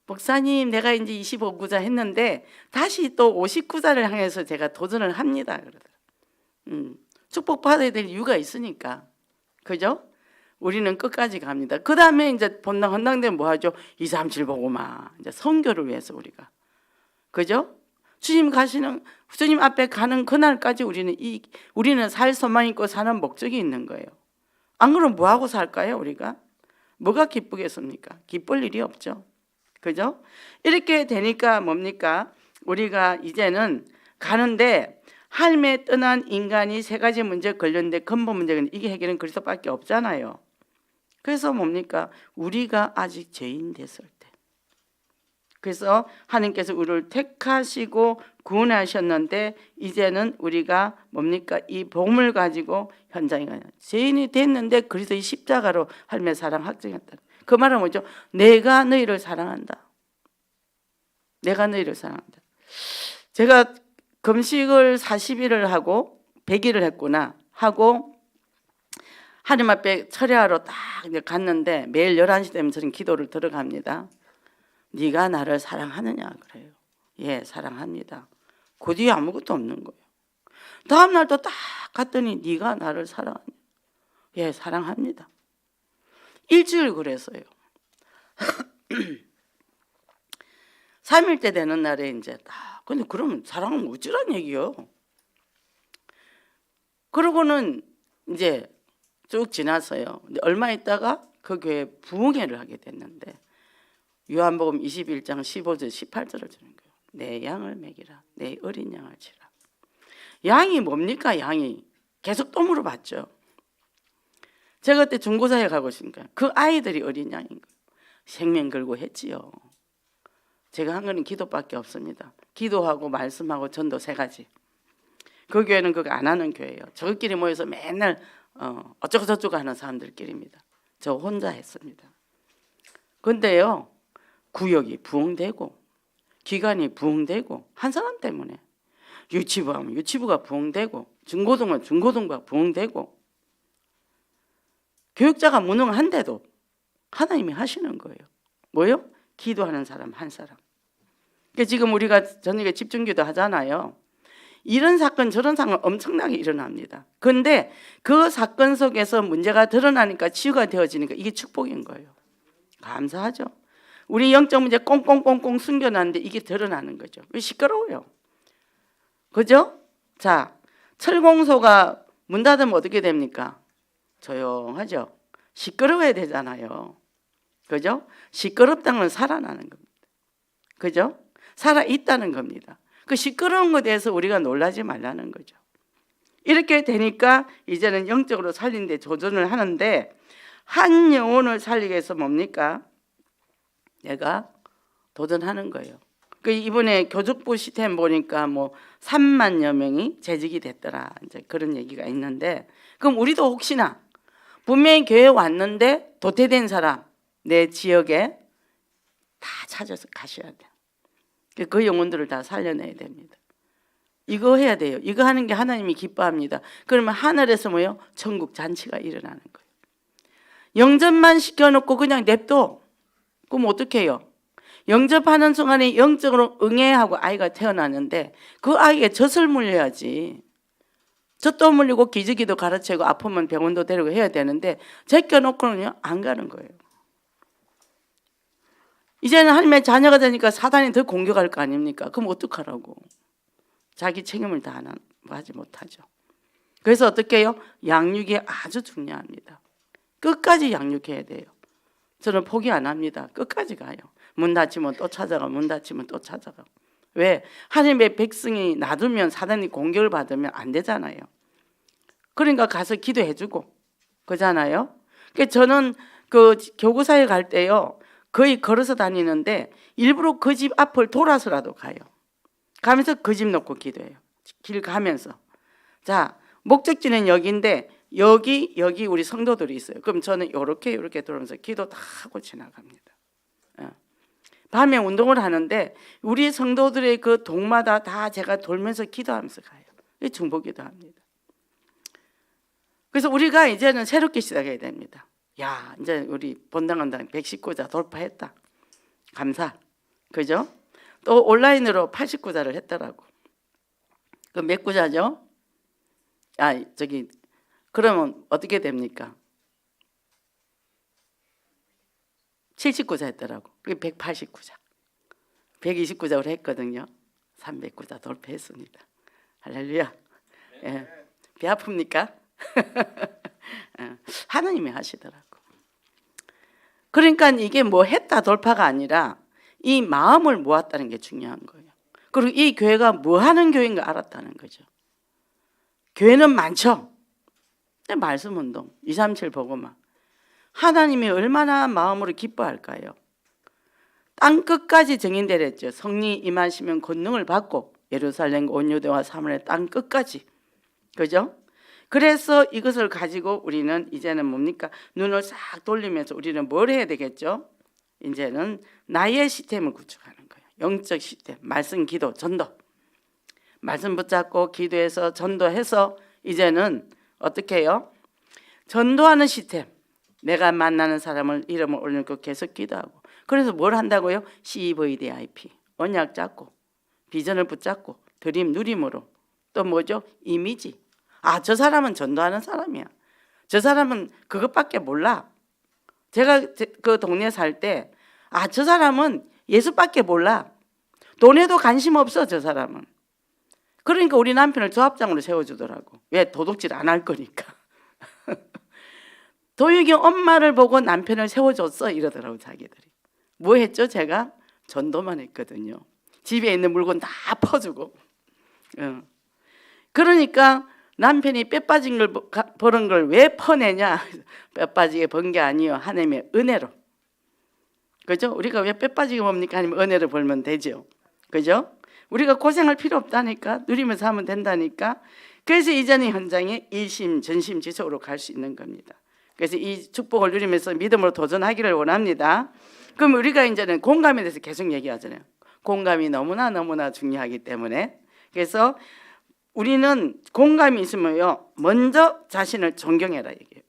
목사님, 내가 이제 25구자 했는데 다시 또 59자를 향해서 제가 도전을 합니다. 그러더라고요. 축복받아야 될 이유가 있으니까. 그죠? 우리는 끝까지 갑니다. 그 다음에 이제 본당 헌당 되면 뭐 하죠? 2, 3, 7 보고 막 이제 선교를 위해서 우리가. 그죠? 주님 앞에 가는 그날까지 우리는 살 소망 있고 사는 목적이 있는 거예요. 안 그러면 뭐 하고 살까요, 우리가? 뭐가 기쁘겠습니까? 기쁠 일이 없죠. 그죠? 이렇게 되니까 뭡니까? 우리가 이제는 가는데 삶에 떠난 인간이 세 가지 문제에 걸렸는데 근본 문제는 이게 해결은 그리스도밖에 없잖아요. 그래서 뭡니까? 우리가 아직 죄인 됐을 때. 그래서 하나님께서 우리를 택하시고 구원하셨는데 이제는 우리가 뭡니까? 이 복음을 가지고 현장에 가요. 죄인이 됐는데 그리스도의 십자가로 하나님의 사랑 확증했다. 그 말은 뭐죠? 내가 너희를 사랑한다. 내가 너희를 사랑한다. 제가 금식을 40일을 하고 100일을 했구나 하고 하나님 앞에 철야하러 딱 갔는데 매일 11시 되면 저는 기도를 들어갑니다. 네가 나를 사랑하느냐 그래요. 예, 사랑합니다. 그 뒤에 아무것도 없는 거예요. 다음 날도 딱 갔더니 네가 나를 사랑하냐. 예, 사랑합니다. 일주일 그랬어요. 3일째 되는 날에 이제 딱. 근데 그러면 사랑은 어찌란 얘기요? 그러고는 이제 쭉 지났어요. 근데 얼마 있다가 그 교회에 부흥회를 하게 됐는데 요한복음 21장 15절 18절을 주는 거예요. 내 양을 먹이라. 내 어린 양을 치라. 양이 뭡니까? 양이 계속 또 물어봤죠. 제가 그때 중고사에 가고 있으니까 그 아이들이 어린 양인 거예요. 생명 걸고 했지요. 제가 한 거는 기도밖에 없습니다. 기도하고 말씀하고 전도 3가지. 그 교회는 그거 안 하는 교회예요. 저끼리 모여서 맨날 어쩌고 저쩌고 하는 사람들끼리입니다. 저 혼자 했습니다. 근데요, 구역이 부흥되고 기관이 부흥되고 한 사람 때문에 유치부 하면 유치부가 부흥되고 중고등은 중고등부가 부흥되고 교육자가 무능한데도 하나님이 하시는 거예요. 뭐요? 기도하는 사람 한 사람. 그러니까 지금 우리가 저녁에 집중기도 하잖아요. 이런 사건 저런 사건 엄청나게 일어납니다. 그런데 그 사건 속에서 문제가 드러나니까 치유가 되어지니까 이게 축복인 거예요. 감사하죠. 우리 영적 문제 꽁꽁꽁꽁 숨겨놨는데 이게 드러나는 거죠. 시끄러워요. 그죠? 자, 철공소가 문 닫으면 어떻게 됩니까? 조용하죠. 시끄러워야 되잖아요. 그죠? 시끄럽다는 건 살아나는 겁니다. 그죠? 살아있다는 겁니다. 그 시끄러운 것에 대해서 우리가 놀라지 말라는 거죠. 이렇게 되니까 이제는 영적으로 살리는데 도전을 하는데 한 영혼을 살리기 위해서 뭡니까? 내가 도전하는 거예요. 그 이번에 교족부 시스템 보니까 뭐 3만여 명이 재직이 됐더라. 이제 그런 얘기가 있는데 그럼 우리도 혹시나 분명히 교회에 왔는데 도태된 사람 내 지역에 다 찾아서 가셔야 돼요. 그 영혼들을 다 살려내야 됩니다. 이거 해야 돼요. 이거 하는 게 하나님이 기뻐합니다. 그러면 하늘에서 뭐요? 천국 잔치가 일어나는 거예요. 영접만 시켜놓고 그냥 냅둬. 그럼 어떻게 해요? 영접하는 순간에 영적으로 응애하고 아이가 태어나는데 그 아이에게 젖을 물려야지. 젖도 물리고 기저귀도 가르치고 아프면 병원도 데리고 해야 되는데 제껴놓고는요 안 가는 거예요. 이제는 하나님의 자녀가 되니까 사단이 더 공격할 거 아닙니까? 그럼 어떡하라고? 자기 책임을 다 하지 못하죠. 그래서 어떻게 해요? 양육이 아주 중요합니다. 끝까지 양육해야 돼요. 저는 포기 안 합니다. 끝까지 가요. 문 닫히면 또 찾아가, 문 닫히면 또 찾아가. 왜? 하나님의 백성이 놔두면 사단이 공격을 받으면 안 되잖아요. 그러니까 가서 기도해주고 그러잖아요. 그러니까 저는 그 교구사에 갈 때요 거의 걸어서 다니는데 일부러 그 집 앞을 돌아서라도 가요. 가면서 그 집 놓고 기도해요. 길 가면서. 자, 목적지는 여기인데 여기 우리 성도들이 있어요. 그럼 저는 이렇게 돌아오면서 기도 다 하고 지나갑니다. 밤에 운동을 하는데 우리 성도들의 그 동마다 다 제가 돌면서 기도하면서 가요. 중보기도 합니다. 그래서 우리가 이제는 새롭게 시작해야 됩니다. 야, 이제 우리 본당원당 119자 돌파했다. 감사. 그죠? 또 온라인으로 89자를 했더라고. 그 몇 구자죠? 그러면 어떻게 됩니까? 79자 했더라고. 그게 189자. 129자로 했거든요. 309자 돌파했습니다. 할렐루야. 예. 배 아픕니까? 하나님이 하시더라고. 그러니까 이게 뭐 했다 돌파가 아니라 이 마음을 모았다는 게 중요한 거예요. 그리고 이 교회가 뭐 하는 교회인가 알았다는 거죠. 교회는 많죠. 말씀 운동 237 보고만 하나님이 얼마나 마음으로 기뻐할까요? 땅 끝까지 증인되랬죠. 성리 임하시면 권능을 받고 예루살렘 온 유대와 사마리아 땅 끝까지. 그죠? 그래서 이것을 가지고 우리는 이제는 뭡니까? 눈을 싹 돌리면서 우리는 뭘 해야 되겠죠? 이제는 나의 시스템을 구축하는 거예요. 영적 시스템, 말씀, 기도, 전도. 말씀 붙잡고 기도해서 전도해서 이제는 어떻게 해요? 전도하는 시스템. 내가 만나는 사람을 이름을 올려놓고 계속 기도하고. 그래서 뭘 한다고요? CVDIP. 언약 잡고 비전을 붙잡고 드림 누림으로 또 뭐죠? 이미지. 저 사람은 전도하는 사람이야. 저 사람은 그것밖에 몰라. 제가 그 동네에 살 때 저 사람은 예수밖에 몰라. 돈에도 관심 없어 저 사람은. 그러니까 우리 남편을 조합장으로 세워주더라고. 왜? 도둑질 안 할 거니까. 도육이 엄마를 보고 남편을 세워줬어 이러더라고 자기들이. 뭐 했죠? 제가 전도만 했거든요. 집에 있는 물건 다 퍼주고. 그러니까 남편이 뼈 빠진 걸 버는 걸 왜 퍼내냐? 뼈 빠지게 번 게 아니요. 하나님의 은혜로. 그죠? 우리가 왜 뼈 빠지게 봅니까? 아니면 은혜로 벌면 되죠. 그죠? 우리가 고생할 필요 없다니까. 누리면서 하면 된다니까. 그래서 이제는 현장에 일심 전심 지속으로 갈 수 있는 겁니다. 그래서 이 축복을 누리면서 믿음으로 도전하기를 원합니다. 그럼 우리가 이제는 공감에 대해서 계속 얘기하잖아요. 공감이 너무나 중요하기 때문에. 그래서 우리는 공감이 있으면요 먼저 자신을 존경해라 얘기해요.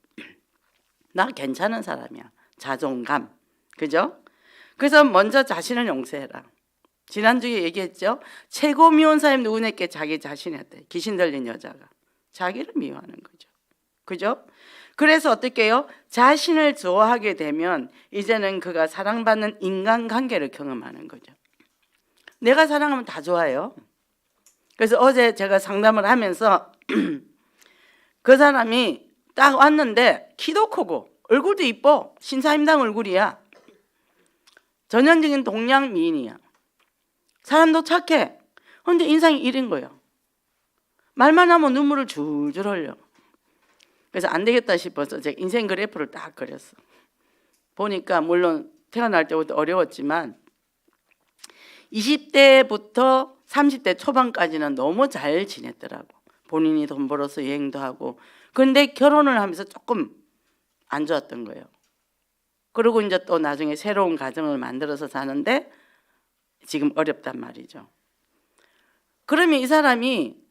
나 괜찮은 사람이야. 자존감. 그죠? 그래서 먼저 자신을 용서해라. 지난주에 얘기했죠. 최고 미운 사람이 누구냐께 자기 자신이었대. 귀신 들린 여자가 자기를 미워하는 거죠. 그죠? 그래서 어떻게 해요? 자신을 좋아하게 되면 이제는 그가 사랑받는 인간관계를 경험하는 거죠. 내가 사랑하면 다 좋아요. 그래서 어제 제가 상담을 하면서 그 사람이 딱 왔는데 키도 크고 얼굴도 이뻐. 신사임당 얼굴이야. 전형적인 동양 미인이야. 사람도 착해. 그런데 인상이 이런 거예요. 말만 하면 눈물을 줄줄 흘려. 그래서 안 되겠다 싶어서 제가 인생 그래프를 딱 그렸어. 보니까 물론 태어날 때부터 어려웠지만 20대부터 30대 초반까지는 너무 잘 지냈더라고. 본인이 돈 벌어서 여행도 하고. 그런데 결혼을 하면서 조금 안 좋았던 거예요. 그리고 이제 또 나중에 새로운 가정을 만들어서 사는데 지금 어렵단 말이죠. 그러면 이 사람이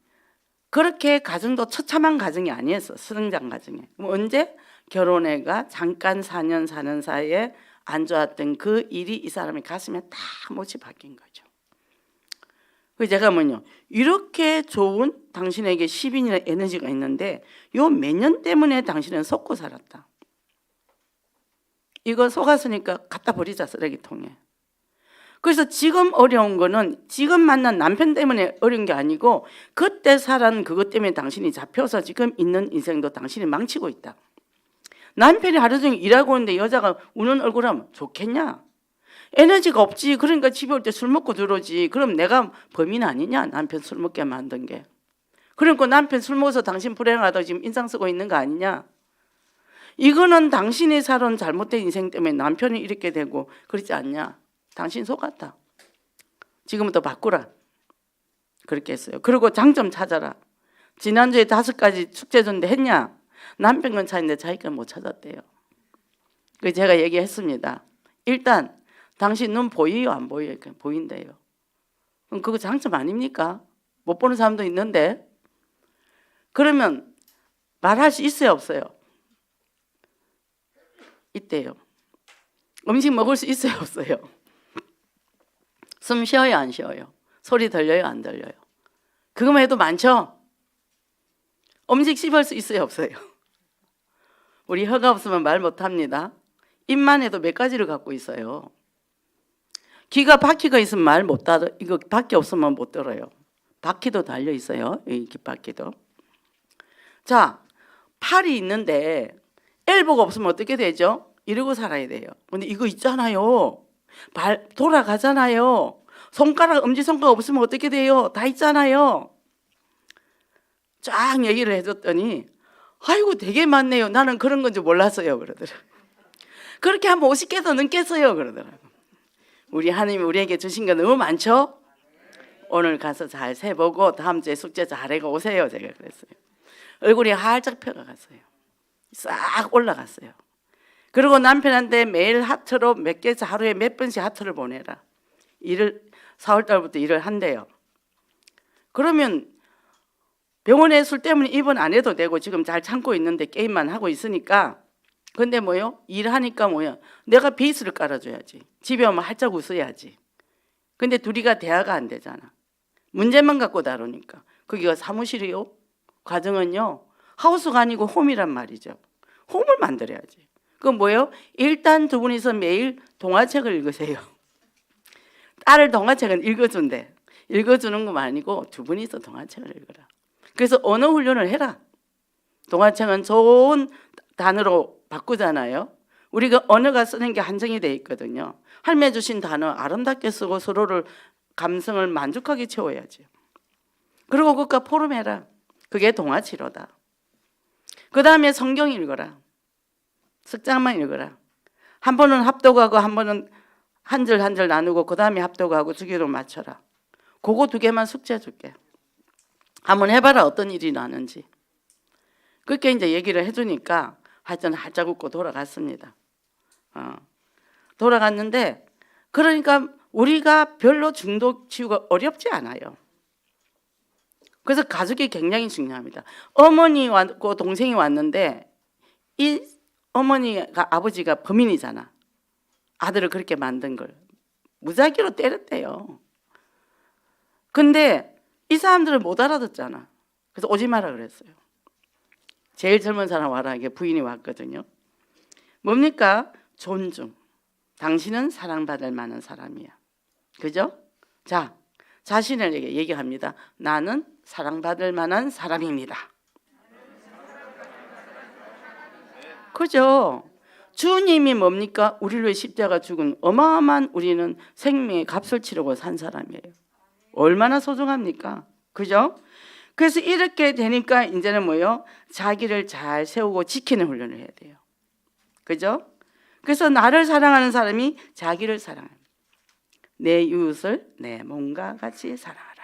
그렇게 가정도 처참한 가정이 아니었어. 성장 가정에. 언제? 결혼해가 잠깐 4년 사는 사이에 안 좋았던 그 일이 이 사람의 가슴에 다 못이 박힌 거죠. 그 제가 이렇게 좋은 당신에게 10인이나 에너지가 있는데 요 몇 년 때문에 당신은 속고 살았다. 이거 속았으니까 갖다 버리자, 쓰레기통에. 그래서 지금 어려운 거는 지금 만난 남편 때문에 어려운 게 아니고 그때 살은 그것 때문에 당신이 잡혀서 지금 있는 인생도 당신이 망치고 있다. 남편이 하루 종일 일하고 있는데 여자가 우는 얼굴 하면 좋겠냐? 에너지가 없지. 그러니까 집에 올 때 술 먹고 들어오지. 그럼 내가 범인 아니냐? 남편 술 먹게 만든 게. 그러니까 남편 술 먹어서 당신 불행하다 지금 인상 쓰고 있는 거 아니냐? 이거는 당신이 살은 잘못된 인생 때문에 남편이 이렇게 되고 그렇지 않냐? 당신 속았다. 지금부터 바꾸라. 그렇게 했어요. 그리고 장점 찾아라. 지난주에 5가지 숙제 줬는데 했냐? 남편 건 찾는데 자기 건 못 찾았대요. 그래서 제가 얘기했습니다. 일단 당신 눈 보여요? 안 보여요? 보인대요. 그럼 그거 장점 아닙니까? 못 보는 사람도 있는데. 그러면 말할 수 있어요? 없어요? 있대요. 음식 먹을 수 있어요? 없어요? 숨 쉬어요? 안 쉬어요? 소리 들려요? 안 들려요? 그거만 해도 많죠? 음식 씹을 수 있어요? 없어요? 우리 혀가 없으면 말 못합니다. 입만 해도 몇 가지를 갖고 있어요. 귀가 바퀴가 있으면 말 못 따라. 이거 바퀴 없으면 못 들어요. 바퀴도 달려 있어요. 이 귓바퀴도. 자, 팔이 있는데 엘보가 없으면 어떻게 되죠? 이러고 살아야 돼요. 근데 이거 있잖아요. 발 돌아가잖아요. 손가락, 엄지손가락 없으면 어떻게 돼요? 다 있잖아요. 쫙 얘기를 해줬더니 아이고 되게 많네요. 나는 그런 건지 몰랐어요. 그러더라고요. 그렇게 하면 50개도 넘겠어요. 그러더라고요. 우리 하나님이 우리에게 주신 거 너무 많죠? 오늘 가서 잘 세보고 다음 주에 숙제 잘해고 오세요. 제가 그랬어요. 얼굴이 활짝 펴가갔어요. 싹 올라갔어요. 그리고 남편한테 매일 하트로 몇 개, 하루에 몇 번씩 하트를 보내라. 4월 달부터 일을 한대요. 그러면 병원에 술 때문에 입원 안 해도 되고 지금 잘 참고 있는데 게임만 하고 있으니까. 근데 일하니까 내가 베이스를 깔아줘야지. 집에 오면 활짝 웃어야지. 근데 둘이가 대화가 안 되잖아. 문제만 갖고 다루니까. 거기가 사무실이요. 과정은요. 하우스가 아니고 홈이란 말이죠. 홈을 만들어야지. 그건 일단 두 분이서 매일 동화책을 읽으세요. 딸을 동화책은 읽어준대. 읽어주는 거 아니고 두 분이서 동화책을 읽어라. 그래서 언어 훈련을 해라. 동화책은 좋은 단어로 바꾸잖아요. 우리가 언어가 쓰는 게 한정이 돼 있거든요. 할매 주신 단어 아름답게 쓰고 서로를 감성을 만족하게 채워야지. 그리고 그것과 포럼해라. 그게 동화치료다. 그 다음에 성경 읽어라. 석장만 읽어라. 한 번은 합독하고 한 번은 한 절 한 절 나누고 그 다음에 합독하고 주기로 맞춰라. 그거 2개만 숙제 줄게. 한번 해봐라. 어떤 일이 나는지. 그렇게 이제 얘기를 해주니까 하여튼 활짝 웃고 돌아갔습니다. 돌아갔는데 그러니까 우리가 별로 중독 치유가 어렵지 않아요. 그래서 가족이 굉장히 중요합니다. 어머니 왔고 동생이 왔는데 이 어머니가 아버지가 범인이잖아. 아들을 그렇게 만든 걸 무작위로 때렸대요. 근데 이 사람들을 못 알아듣잖아. 그래서 오지 마라 그랬어요. 제일 젊은 사람 와라. 이게 부인이 왔거든요. 뭡니까? 존중. 당신은 사랑받을 만한 사람이야. 그죠? 자, 자신을 얘기합니다. 나는 사랑받을 만한 사람입니다. 그죠? 주님이 뭡니까? 우리를 위해 십자가 죽은 어마어마한 우리는 생명의 값을 치르고 산 사람이에요. 얼마나 소중합니까? 그죠? 그래서 이렇게 되니까 이제는 자기를 잘 세우고 지키는 훈련을 해야 돼요. 그죠? 그래서 나를 사랑하는 사람이 자기를 사랑합니다. 내 이웃을 내 몸과 같이 사랑하라.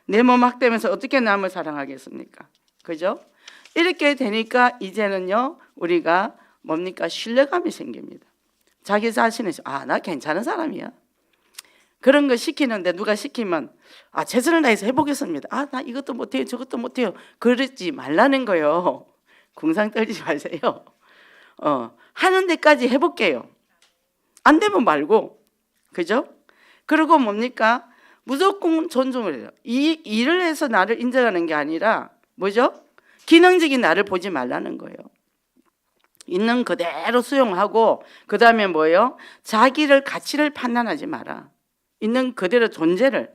내 몸 학대면서 어떻게 남을 사랑하겠습니까? 그죠? 이렇게 되니까 이제는요 우리가 뭡니까? 신뢰감이 생깁니다. 자기 자신은 나 괜찮은 사람이야. 그런 거 시키는데 누가 시키면 최선을 다해서 해보겠습니다. 나 이것도 못해요 저것도 못해요. 그러지 말라는 거요. 궁상 떨지 마세요. 하는 데까지 해볼게요. 안 되면 말고. 그죠? 그리고 뭡니까? 무조건 존중을 해요. 이 일을 해서 나를 인정하는 게 아니라 뭐죠? 기능적인 나를 보지 말라는 거예요. 있는 그대로 수용하고 그 다음에 뭐예요? 자기를 가치를 판단하지 마라. 있는 그대로 존재를.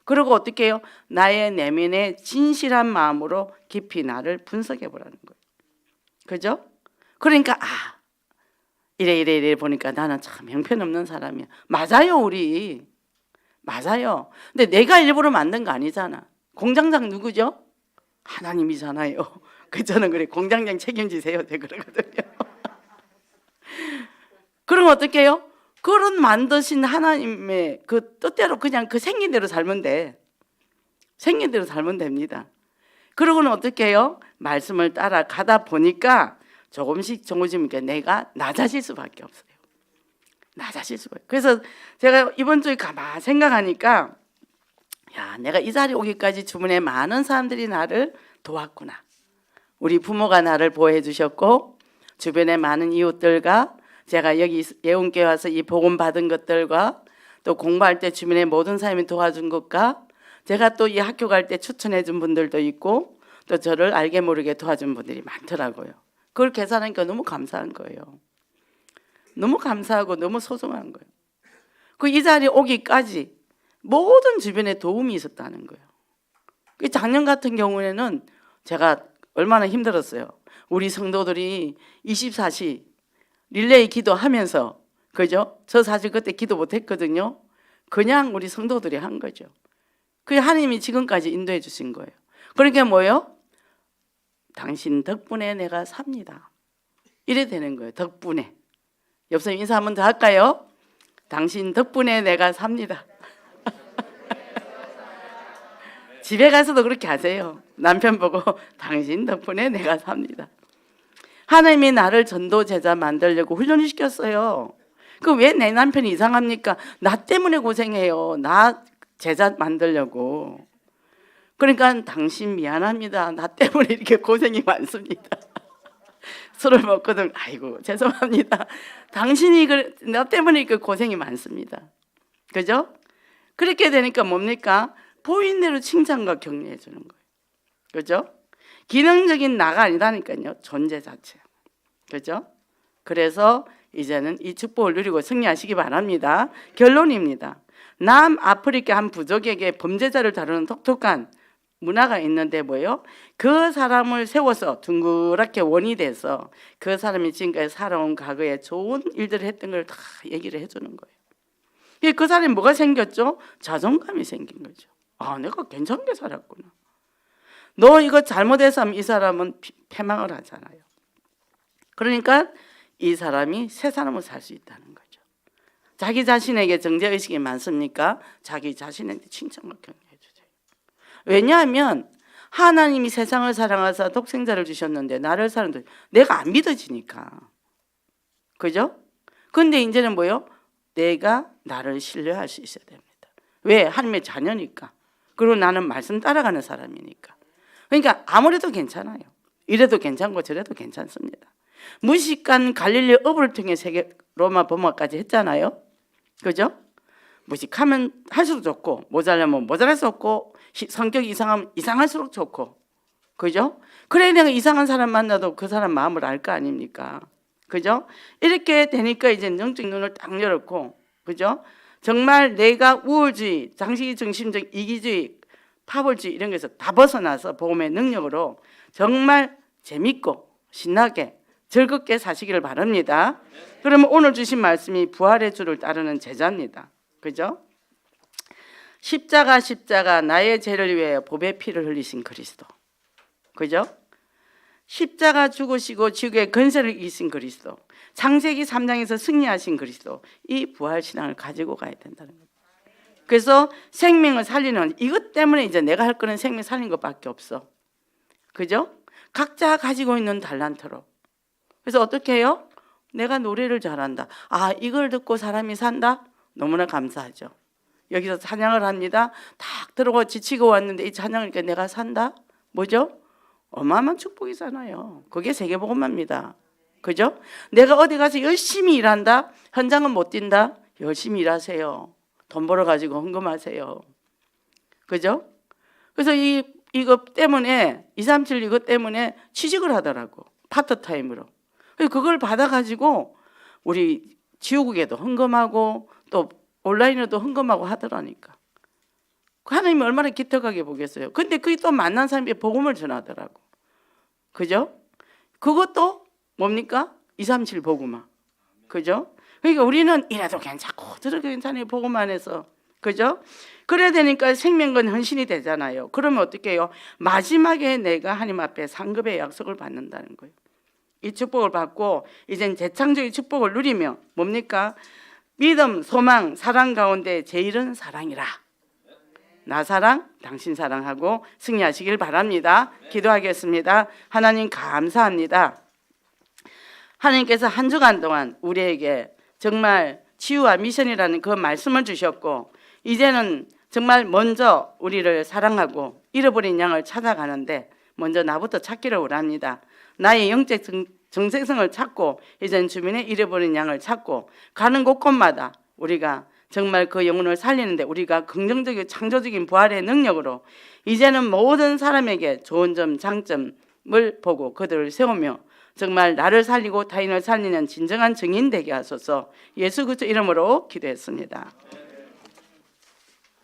그리고 어떻게 해요? 나의 내면의 진실한 마음으로 깊이 나를 분석해 보라는 거예요. 그죠? 그러니까 이래 보니까 나는 참 형편없는 사람이야. 맞아요, 우리. 맞아요. 근데 내가 일부러 만든 거 아니잖아. 공장장 누구죠? 하나님이잖아요. 그 저는 그래, 공장장 책임지세요. 네, 그러거든요. 그럼 어떻게 해요? 그런 만드신 하나님의 그 뜻대로 그냥 그 생긴 대로 살면 돼. 생긴 대로 살면 됩니다. 그러고는 어떻게 해요? 말씀을 따라가다 보니까 조금씩 내가 낮아질 수밖에 없어요. 낮아질 수밖에. 그래서 제가 이번 주에 가만 생각하니까 야, 내가 이 자리에 오기까지 주변에 많은 사람들이 나를 도왔구나. 우리 부모가 나를 보호해 주셨고 주변의 많은 이웃들과 제가 여기 예원교회 와서 이 복음 받은 것들과 또 공부할 때 주변의 모든 사람이 도와준 것과 제가 또 이 학교 갈 때 추천해 준 분들도 있고 또 저를 알게 모르게 도와준 분들이 많더라고요. 그걸 계산하니까 너무 감사한 거예요. 너무 감사하고 너무 소중한 거예요. 그 이 자리에 오기까지 모든 주변에 도움이 있었다는 거예요. 작년 같은 경우에는 제가 얼마나 힘들었어요. 우리 성도들이 24시 릴레이 기도하면서, 그죠? 저 사실 그때 기도 못했거든요. 그냥 우리 성도들이 한 거죠. 그게 하나님이 지금까지 인도해 주신 거예요. 그러니까 뭐예요? 당신 덕분에 내가 삽니다. 이래 되는 거예요. 덕분에. 옆 사람 인사 한 번 더 할까요? 당신 덕분에 내가 삽니다. 집에 가서도 그렇게 하세요. 남편 보고 당신 덕분에 내가 삽니다. 하나님이 나를 전도 제자 만들려고 훈련을 시켰어요. 그 왜 내 남편이 이상합니까? 나 때문에 고생해요. 나 제자 만들려고. 그러니까 당신 미안합니다. 나 때문에 이렇게 고생이 많습니다. 술을 먹거든. 아이고 죄송합니다. 당신이 나 때문에 이렇게 고생이 많습니다. 그죠? 그렇게 되니까 뭡니까? 보인 대로 칭찬과 격려해 주는 거예요. 그죠? 기능적인 나가 아니라니까요. 존재 자체. 그죠? 그래서 이제는 이 축복을 누리고 승리하시기 바랍니다. 결론입니다. 남아프리카 한 부족에게 범죄자를 다루는 독특한 문화가 있는데 뭐예요? 그 사람을 세워서 둥그렇게 원이 돼서 그 사람이 지금까지 살아온 과거에 좋은 일들을 했던 걸 다 얘기를 해주는 거예요. 그 사람이 뭐가 생겼죠? 자존감이 생긴 거죠. 내가 괜찮게 살았구나. 너 이거 잘못해서 하면 이 사람은 패망을 하잖아요. 그러니까 이 사람이 새 사람을 살 수 있다는 거죠. 자기 자신에게 정죄의식이 많습니까? 자기 자신한테 칭찬과 격려해 주세요. 왜냐하면 하나님이 세상을 사랑하사 독생자를 주셨는데 나를 사랑도 내가 안 믿어지니까. 그죠? 근데 이제는 뭐요? 내가 나를 신뢰할 수 있어야 됩니다. 왜? 하나님의 자녀니까. 그리고 나는 말씀 따라가는 사람이니까. 그러니까 아무래도 괜찮아요. 이래도 괜찮고 저래도 괜찮습니다. 무식한 갈릴리 어부를 통해 세계 로마 범어까지 했잖아요. 그죠? 무식하면 할수록 좋고 모자라면 모자랄 수 없고 성격이 이상하면 이상할수록 좋고. 그죠? 그래 내가 이상한 사람 만나도 그 사람 마음을 알 거 아닙니까? 그죠? 이렇게 되니까 이제 영적 눈을 딱 열었고, 그죠? 정말 내가 우월주의, 장시 중심적 이기주의, 파벌주의 이런 것에서 다 벗어나서 복음의 능력으로 정말 재밌고 신나게 즐겁게 사시기를 바랍니다. 그러면 오늘 주신 말씀이 부활의 주를 따르는 제자입니다. 그죠? 십자가 나의 죄를 위하여 보배 피를 흘리신 그리스도. 그죠? 십자가 죽으시고 지옥의 권세를 이기신 그리스도. 창세기 3장에서 승리하신 그리스도. 이 부활신앙을 가지고 가야 된다는 겁니다. 그래서 생명을 살리는, 이것 때문에 이제 내가 할 거는 생명 살리는 것밖에 없어. 그죠? 각자 가지고 있는 달란트로. 그래서 어떻게 해요? 내가 노래를 잘한다. 이걸 듣고 사람이 산다? 너무나 감사하죠. 여기서 찬양을 합니다. 탁 들어가 지치고 왔는데 이 찬양을 이렇게 내가 산다? 뭐죠? 어마어마한 축복이잖아요. 그게 세계복음화입니다. 그죠? 내가 어디 가서 열심히 일한다? 현장은 못 뛴다? 열심히 일하세요. 돈 벌어가지고 헌금하세요. 그죠? 그래서 이거 때문에 237 이거 때문에 취직을 하더라고. 파트타임으로. 그걸 받아가지고 우리 지우국에도 헌금하고 또 온라인으로도 헌금하고 하더라니까. 하나님이 얼마나 기특하게 보겠어요. 근데 그게 또 만난 사람이 복음을 전하더라고. 그죠? 그것도 뭡니까? 237 복음화. 그죠? 그러니까 우리는 이래도 괜찮고 저래도 괜찮아요. 복음만 해서. 그죠? 그래야 되니까 생명건 헌신이 되잖아요. 그러면 어떻게 해요? 마지막에 내가 하나님 앞에 상급의 약속을 받는다는 거예요. 이 축복을 받고 이젠 재창조의 축복을 누리며 뭡니까? 믿음, 소망, 사랑 가운데 제일은 사랑이라. 나 사랑, 당신 사랑하고 승리하시길 바랍니다. 기도하겠습니다. 하나님 감사합니다. 하나님께서 한 주간 동안 우리에게 정말 치유와 미션이라는 그 말씀을 주셨고 이제는 정말 먼저 우리를 사랑하고 잃어버린 양을 찾아가는데 먼저 나부터 찾기를 원합니다. 나의 영적 정체성을 찾고 이제는 주변에 잃어버린 양을 찾고 가는 곳곳마다 우리가 정말 그 영혼을 살리는데 우리가 긍정적이고 창조적인 부활의 능력으로 이제는 모든 사람에게 좋은 점 장점을 보고 그들을 세우며 정말 나를 살리고 타인을 살리는 진정한 증인 되게 하소서. 예수 그리스도 이름으로 기도했습니다.